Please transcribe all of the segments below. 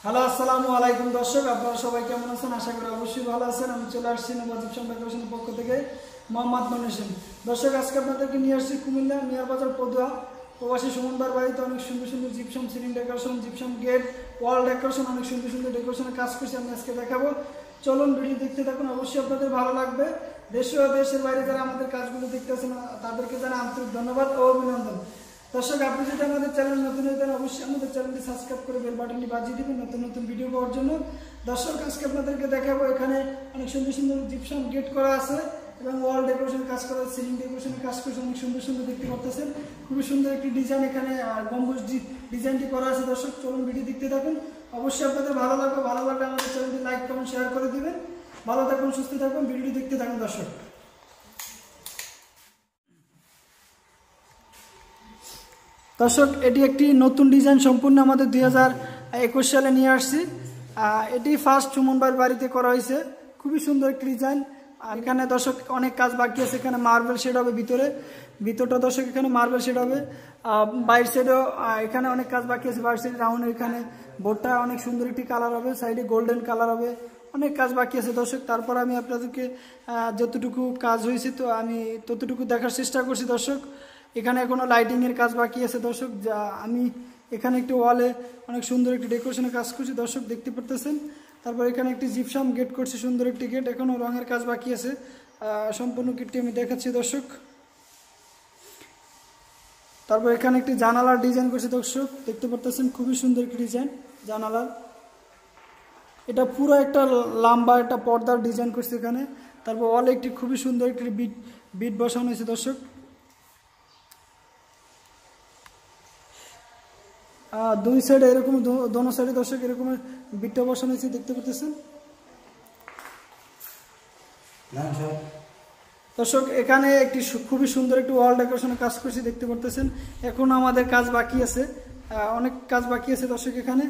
Hello আসসালামু আলাইকুম দর্শক, আপনারা সবাই কেমন আছেন? আশা করি অবশ্যই ভালো আছেন। আমি চলে আসছি নবাব জিপসাম ডেকোরেশনের পক্ষ থেকে মোহাম্মদ মনির। দর্শক, আজকে আপনাদেরকে নিয়ে আসছি কুমিল্লা মিয়ার বাজার পদুয়া প্রবাসী সুমনবার বাড়িতে অনেক সুন্দর সুন্দর gypsum ceiling decoration, gypsum gate, wall decoration, অনেক সুন্দর সুন্দর ডেকোরেশনের কাজ করছি। আমি আজকে দেখাবো, চলুন ভিডিও দেখতে থাকুন, অবশ্যই আপনাদের ভালো লাগবে। দেশে ও দেশের বাইরে যারা আমাদের কাজগুলো দেখতেছেন তাদেরকে জানাই আন্তরিক ধন্যবাদ ও অভিনন্দন। দর্শক, আপনি যদি আমাদের চ্যানেল নতুন হয়ে থাকেন অবশ্যই আমাদের চ্যানেলটি সাবস্ক্রাইব করে বেল বাটনটি বাজিয়ে দিবেন নতুন নতুন ভিডিও পাওয়ার জন্য। দর্শক, আজকে আপনাদেরকে দেখাবো, এখানে অনেক সুন্দর সুন্দর জিপসাম গেট করা আছে এবং ওয়াল ডেকোরেশন কাজ করা, সিলিং ডেকোরেশনের কাজ করছে, অনেক সুন্দর সুন্দর দেখতে পাচ্ছেন। খুবই সুন্দর একটি ডিজাইন এখানে গম্বুজ ডিজাইনটি করা আছে। দর্শক, চলুন ভিডিও দেখতে থাকুন, অবশ্যই আপনাদের ভালো লাগবে। ভালো লাগলে আমাদের চ্যানেলটি লাইক কমেন্ট শেয়ার করে দিবেন। ভালো থাকুন, সুস্থ থাকুন, ভিডিওটি দেখতে থাকুন। দর্শক, এটি একটি নতুন ডিজাইন, সম্পূর্ণ আমাদের 2021 সালে নিয়ে আসছি। এটি ফার্স্ট সুমনবার বাড়িতে করা হয়েছে। খুবই সুন্দর একটি ডিজাইন। আর এখানে দর্শক অনেক কাজ বাকি আছে। এখানে মার্বেল শেড হবে ভিতরটা দর্শক, এখানে মার্বেল শেড হবে। বাইর সাইডেও এখানে অনেক কাজ বাকি আছে। বাইর সাইড রাউন্ড এখানে বোর্ডটা অনেক সুন্দর একটি কালার হবে, সাইডে গোল্ডেন কালার হবে, অনেক কাজ বাকি আছে দর্শক। তারপর আমি আপনাদেরকে যতটুকু কাজ হয়েছে তো আমি ততটুকু দেখার চেষ্টা করছি। দর্শক, এখানে এখনো লাইটিং এর কাজ বাকি আছে দর্শক। যা আমি এখানে একটি ওয়ালে অনেক সুন্দর একটি ডেকোরেশনের কাজ করছি দর্শক, দেখতে পারতেছেন। তারপর এখানে একটি জিপসাম গেট করছি, সুন্দর একটি গেট, এখনো রঙের কাজ বাকি আছে। সম্পূর্ণ গেটটি আমি দেখাচ্ছি দর্শক। তারপর এখানে একটি জানালার ডিজাইন করছি দর্শক, দেখতে পারতেছেন, খুবই সুন্দর একটি ডিজাইন জানালার। এটা পুরো একটা লম্বা একটা পর্দার ডিজাইন করছে এখানে। তারপর ওয়ালে একটি খুবই সুন্দর একটি বিট বসানো হয়েছে দর্শক। দুই সাইডে এরকম দোনো সাইডে দর্শক এরকম বিটটা বসানো হয়েছে, দেখতে পাচ্ছেন দর্শক। এখানে একটি খুবই সুন্দর একটি ওয়াল ডেকোরেশনের কাজ করছি, দেখতে পাচ্ছেন। এখন আমাদের কাজ বাকি আছে, অনেক কাজ বাকি আছে দর্শক। এখানে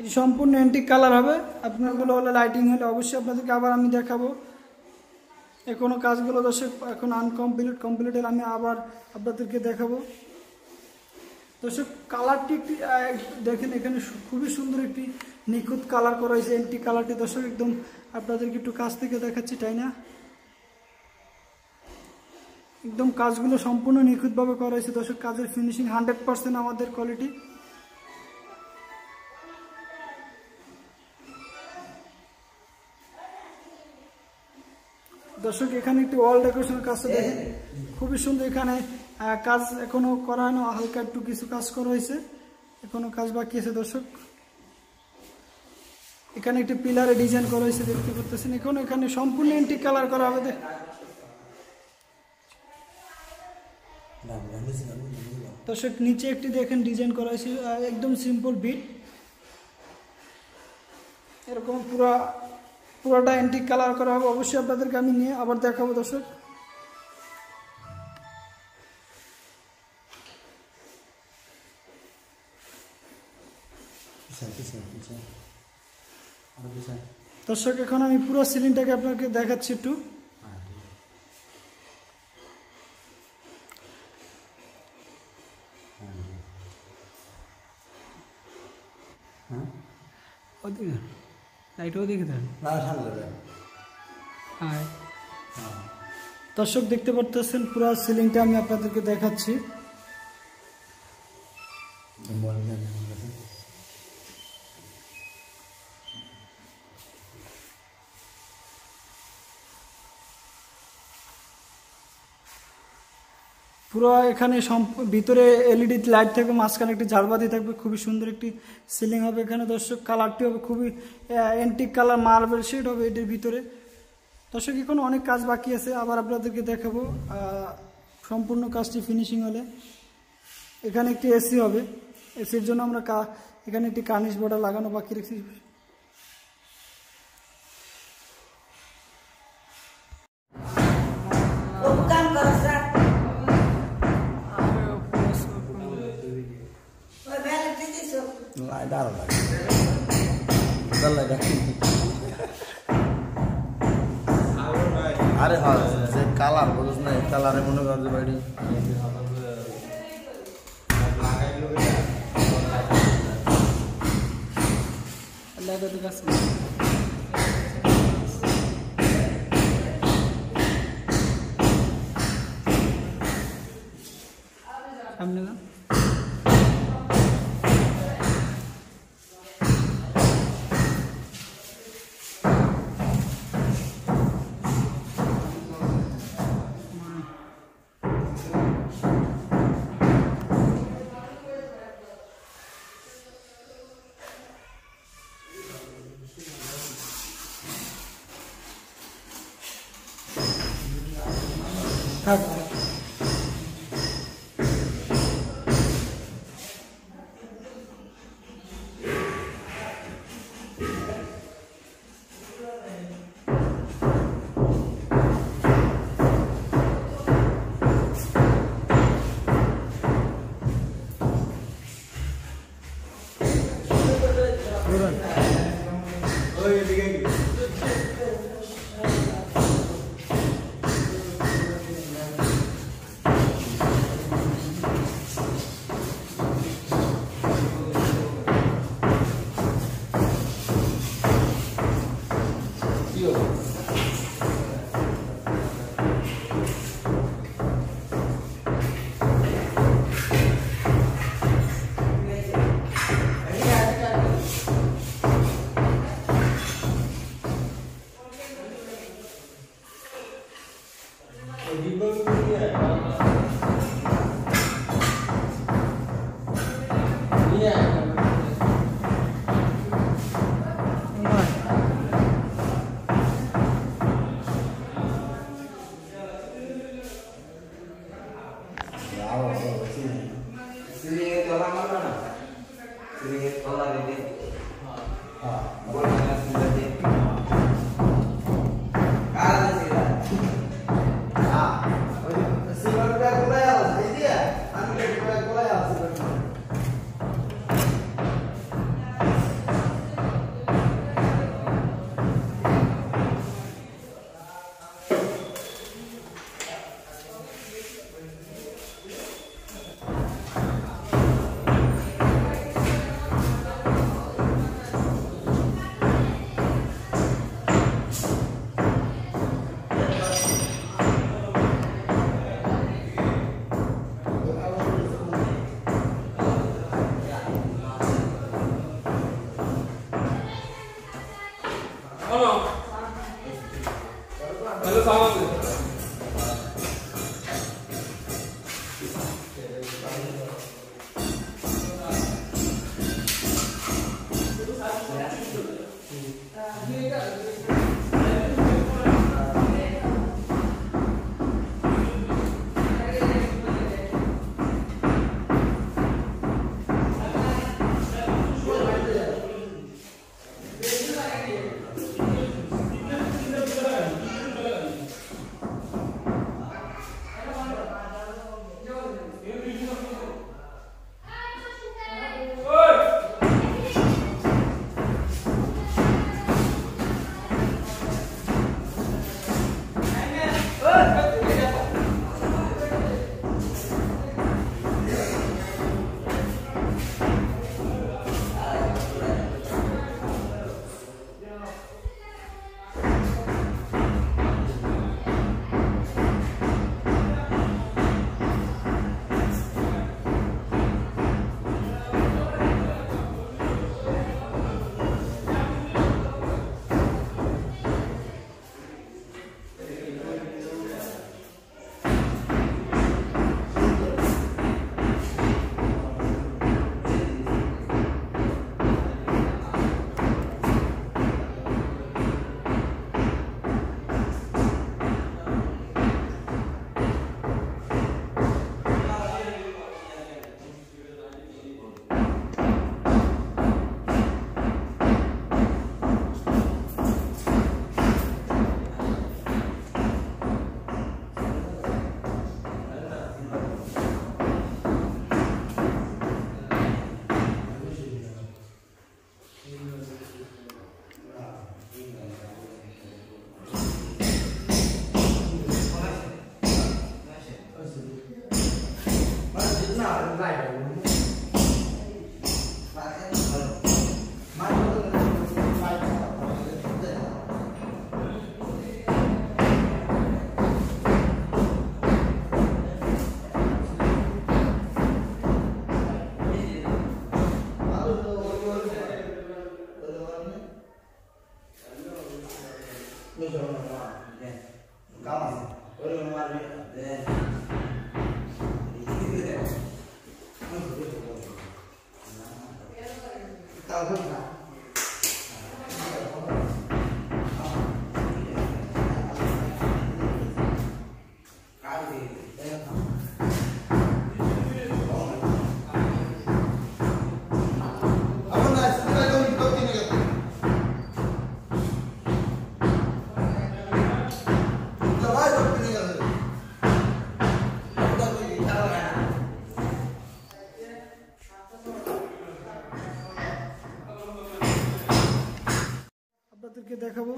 এটি সম্পূর্ণ অ্যান্টিক কালার হবে। আপনারগুলো হলে লাইটিং হলে অবশ্যই আপনাদেরকে আবার আমি দেখাবো। এখনো কাজগুলো দর্শক এখন কমপ্লিট হলে আমি আবার আপনাদেরকে দেখাবো দর্শক। কালারটি একটি দেখেন, এখানে খুবই সুন্দর একটি নিখুঁত কালার করা হয়েছে, অ্যান্টিক কালারটি দর্শক। একদম আপনাদেরকে একটু কাছ থেকে দেখাচ্ছি, তাই না? একদম কাজগুলো সম্পূর্ণ নিখুঁতভাবে করা হয়েছে দর্শক। কাজের ফিনিশিং 100% আমাদের কোয়ালিটি। দর্শক, এখানে একটি ওয়াল ডেকোরেশনের কাজটা দেখেন, খুবই সুন্দর। এখানে কাজ এখনো করা হয়নি, হালকা একটু কিছু কাজ করা হয়েছে, এখনো কাজ বাকি আছে দর্শক। এখানে একটি পিলারে ডিজাইন করা হয়েছে, দেখতে পাচ্ছেন। এখানে সম্পূর্ণ অ্যান্টিক কালার করা হবে। দর্শক, নিচে একটি দেখেন ডিজাইন করা হয়েছে, একদম সিম্পল বিট, এরকম পুরোটা অ্যান্টিক কালার করা হবে। অবশ্যই আপনাদেরকে আমি নিয়ে আবার দেখাবো দর্শক। দর্শক, এখন আমি পুরো সিলিংটাকে আপনাকে দেখাচ্ছি একটু। দর্শক, দেখতে পারতেছেন পুরো সিলিংটা আমি আপনাদেরকে দেখাচ্ছি। পুরো এখানে ভিতরে এলইডি লাইট থাকবে, মাঝখানে একটি ঝালবাতি থাকবে, খুবই সুন্দর একটি সিলিং হবে এখানে দর্শক। কালারটি হবে খুবই অ্যান্টিক কালার, মার্বেল শেড হবে এটির ভিতরে দর্শক। এখন অনেক কাজ বাকি আছে, আবার আপনাদেরকে দেখাবো সম্পূর্ণ কাজটি ফিনিশিং হলে। এখানে একটি এসি হবে, এসির জন্য আমরা এখানে একটি কার্নিশ বর্ডার লাগানো বাকি রেখেছি। Dale. Dale. আরে হয় যে কালার বুঝছ না কালারে মনে কর যে বাড়ি লাগাতে গেছে সামনে না থাক আপনাদেরকে দেখাবো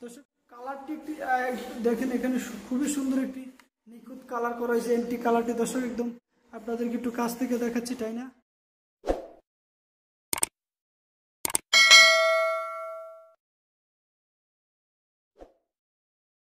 দর্শক কালারটি একটি দেখেন এখানে খুবই সুন্দর একটি নিখুঁত কালার করা হয়েছে এন্টি কালারটি দর্শক একদম আপনাদেরকে একটু কাছ থেকে দেখাচ্ছি তাই না